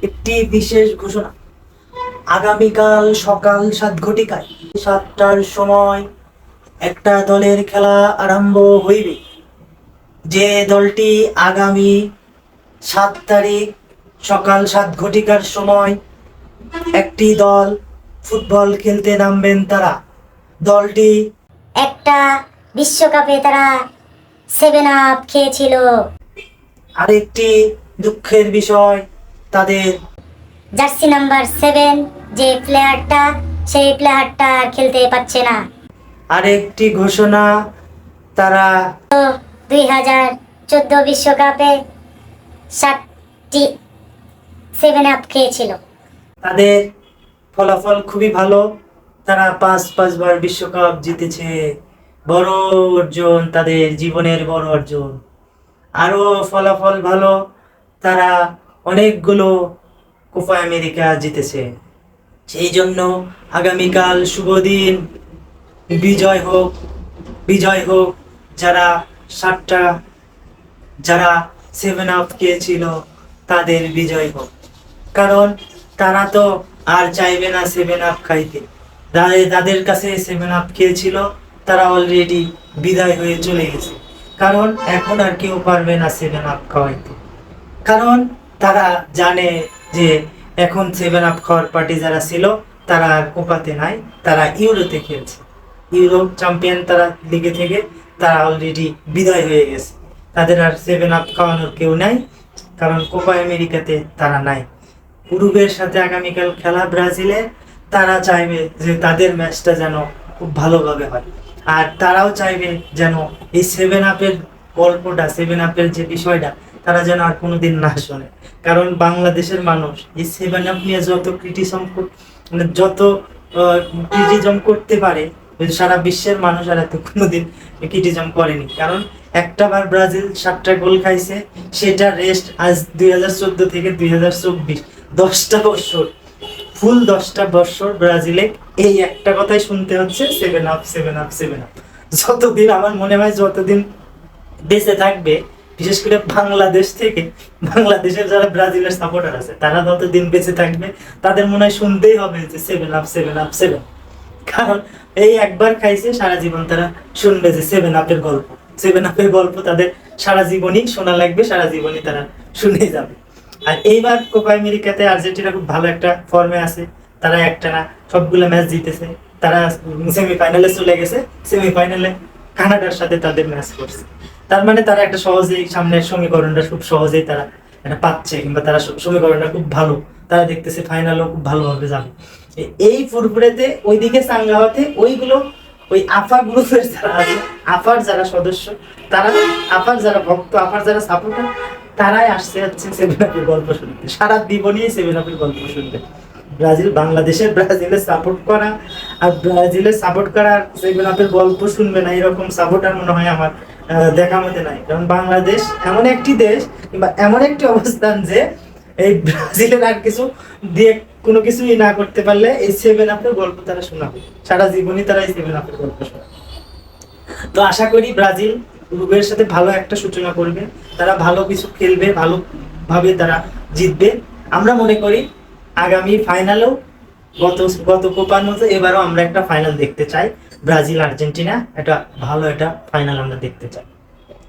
একটি বিশেষ ঘোষণা। আগামীকাল সকাল 7 ঘটিকায় 7টার সময় একটা দলের খেলা আরম্ভ হইবে। যে দলটি আগামী 7 তারিখ সকাল 7 ঘটিকার সময় একটি দল ফুটবল খেলতে নামবেন, তারা দলটি একটা বিশ্বকাপে তারা 7 আপ খেয়েছিল। আরেকটি দুঃখের বিষয়, তাদের জার্সি নাম্বার 7 যে প্লেয়ারটা, সেই প্লেয়ারটা আর খেলতে পারছে না। আরেকটি ঘোষণা, তারা 2014 বিশ্বকাপে 7টি 7 আপ খেয়েছিল। তাদের ফলাফল খুবই ভালো। তারা পাঁচবার বিশ্বকাপ জিতেছে। বড় অর্জন, তাদের জীবনের বড় অর্জন। আরো ফলাফল ভালো, তারা অনেকগুলো কোপা আমেরিকা জিতেছে। সেই জন্য আগামীকাল শুভ দিন। বিজয় হোক, বিজয় হোক। যারা 7টা, যারা 7 আপ খেয়েছিল, তাদের বিজয় হোক। কারণ তারা তো আর চাইবে না 7 আপ খাইতে। তাদের কাছে 7 আপ খেয়েছিল, তারা অলরেডি বিদায় হয়ে চলে গেছে। কারণ এখন আর কেউ পারবে না 7 আপ খাওয়াইতে। কারণ তারা জানে যে এখন 7 আপ খাওয়ার পার্টি যারা ছিল, তারা আর কোপাতে নাই, তারা ইউরোতে খেলছে। ইউরোপ চ্যাম্পিয়ন তারা লিগে থেকে তারা অলরেডি বিদায় হয়ে গেছে। তাদের আর 7 আপ খাওয়ানোর কেউ নাই, কারণ কোপা আমেরিকাতে তারা নাই। উরুগুয়ের সাথে আগামীকাল খেলা ব্রাজিলের। তারা চাইবে যে তাদের ম্যাচটা যেন খুব ভালোভাবে হয়, আর তারাও চাইবে যেন এই 7 আপের গল্পটা, 7 আপের যে বিষয়টা, তারা যেন আর কোনোদিন না শোনে। কারণ বাংলাদেশের মানুষ এই 7 আপ নিয়ে যত যত ক্রিটিজম করতে পারে, সারা বিশ্বের মানুষ আর এত কোনোদিন ক্রিটিজম করেনি। কারণ একটাবার ব্রাজিল 7টা গোল খাইছে, সেটা রেস্ট আজ 2014 থেকে 2024 10টা বছর, ফুল 10টা বছর ব্রাজিলে এই একটা কথাই শুনতে হচ্ছে, 7 আপ 7 আপ 7 আপ। যতদিন আমার মনে হয়, যতদিন বেঁচে থাকবে, বিশেষ করে বাংলাদেশ থেকে, বাংলাদেশের যারা ব্রাজিলের সাপোর্টার আছে, তারা যতদিন বেঁচে থাকবে, তাদের মনে হয় শুনতেই হবে যে 7 আপ 7 আপ 7। কারণ এই একবার খাইছে, সারা জীবন তারা শুনবে যে 7 আপের গল্প। 7 আপের গল্প তাদের সারা জীবনই শোনা লাগবে, সারা জীবনই তারা শুনে যাবে। আর এইবার কোপা আমেরিকাতে আর্জেন্টিনা খুব ভালো একটা ফর্মে আছে। তারা একটানা সবগুলো ম্যাচ জিতেছে। তারা সেমিফাইনালে চলে গেছে। সেমিফাইনালে কানাডার সাথে তাদের ম্যাচ করছে। তার মানে তারা একটা সহজেই সামনের সমীকরণটা খুব সহজেই তারা এটা পাচ্ছে, কিংবা তারা সমীকরণটা খুব ভালো। তারা দেখতেছে ফাইনালও খুব ভালোভাবে যাবে। এই ফুরফুরেতে ওইদিকে সাঙ্গাওয়াতে ওইগুলো, ওই আফা গ্রুপের যারা আছে, আফার যারা সদস্য, তারা আফার যারা ভক্ত, আফার যারা সাপোর্টার, তারাই আসছে হচ্ছে 7 আপের গল্প শুনতে। সারা জীবনই 7 আপের গল্প শুনবে। ব্রাজিলের সাপোর্ট করা, আর ব্রাজিলের সাপোর্ট করা 7 আপের গল্প শুনবে না, এরকম সাপোর্টার মনে হয় আমার দেখা মতে নাই। কারণ বাংলাদেশ এমন একটি দেশ, কিংবা এমন একটি অবস্থান, যে এই ব্রাজিলের আর কিছু দিয়ে কোনো কিছুই না করতে পারলে এই 7 আপের গল্প তারা শোনাবে। সারা জীবনই তারা এই 7 আপের গল্প শোনাবে। তো আশা করি ব্রাজিল উরুগুয়ের সাথে ভালো একটা সূচনা করবে। তারা ভালো কিছু খেলবে, ভালোভাবে তারা জিতবে। আমরা মনে করি আগামী ফাইনালেও, গত কোপার মতো এবারও আমরা একটা ফাইনাল দেখতে চাই। ব্রাজিল আর্জেন্টিনা, একটা ভালো একটা ফাইনাল আমরা দেখতে চাই।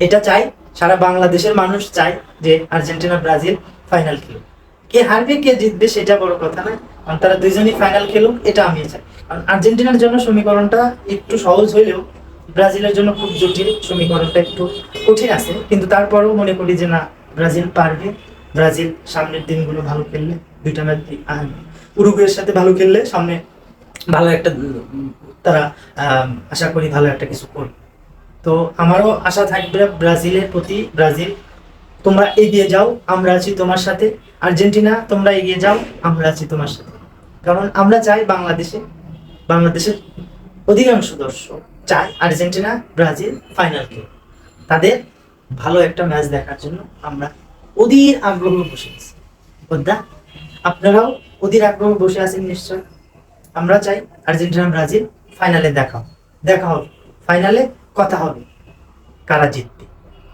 এটা চাই, সারা বাংলাদেশের মানুষ চায় যে আর্জেন্টিনা ব্রাজিল ফাইনাল খেলুক। কে হারবে কে জিতবে সেটা বড় কথা না, কারণ তারা দুইজনই ফাইনাল খেলুক, এটা আমি চাই। কারণ আর্জেন্টিনার জন্য সমীকরণটা একটু সহজ হইলেও ব্রাজিলের জন্য খুব জটিল, সমীকরণটা একটু কঠিন আছে। কিন্তু তারপরেও মনে করি যে না, ব্রাজিল পারবে। ব্রাজিল সামনের দিনগুলো ভালো খেললে, দুইটা ম্যাচ উরুগুয়ের সাথে ভালো খেললে, সামনে ভালো একটা তারা আশা করি ভালো একটা কিছু করবে। তো আমারও আশা থাকবে ব্রাজিলের প্রতি। ব্রাজিল, তোমরা এগিয়ে যাও, আমরা আছি তোমার সাথে। আর্জেন্টিনা, তোমরা এগিয়ে যাও, আমরা আছি তোমার সাথে। কারণ আমরা চাই বাংলাদেশের অধিকাংশ দর্শক চায় আর্জেন্টিনা ব্রাজিল ফাইনাল খেলে। তাদের ভালো একটা ম্যাচ দেখার জন্য আমরা অধীর আগ্রহ বসে আছি। বোদ্ধা, আপনারাও অধীর আগ্রহ বসে আছেন নিশ্চয়। আমরা চাই আর্জেন্টিনা ব্রাজিল ফাইনালে দেখা হবে, ফাইনালে কথা হবে, কারা জিতবে।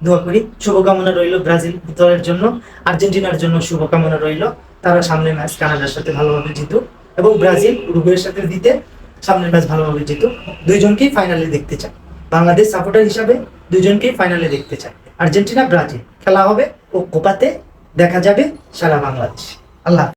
দোয়া করি, শুভকামনা রইল ব্রাজিল দলের জন্য, আর্জেন্টিনার জন্য শুভকামনা রইল। তারা সামনের ম্যাচ কানাডার সাথে ভালোভাবে জিতুক এবং ব্রাজিল উরুগুয়ের সাথে জিতে সামনের ম্যাচ ভালোভাবে জিতুক। দুইজনকেই ফাইনালে দেখতে চাই। বাংলাদেশ সাপোর্টার হিসাবে দুইজনকেই ফাইনালে দেখতে চাই। আর্জেন্টিনা ব্রাজিল খেলা হবে ও কোপাতে দেখা যাবে সারা বাংলাদেশ। আল্লাহ হাফেজ।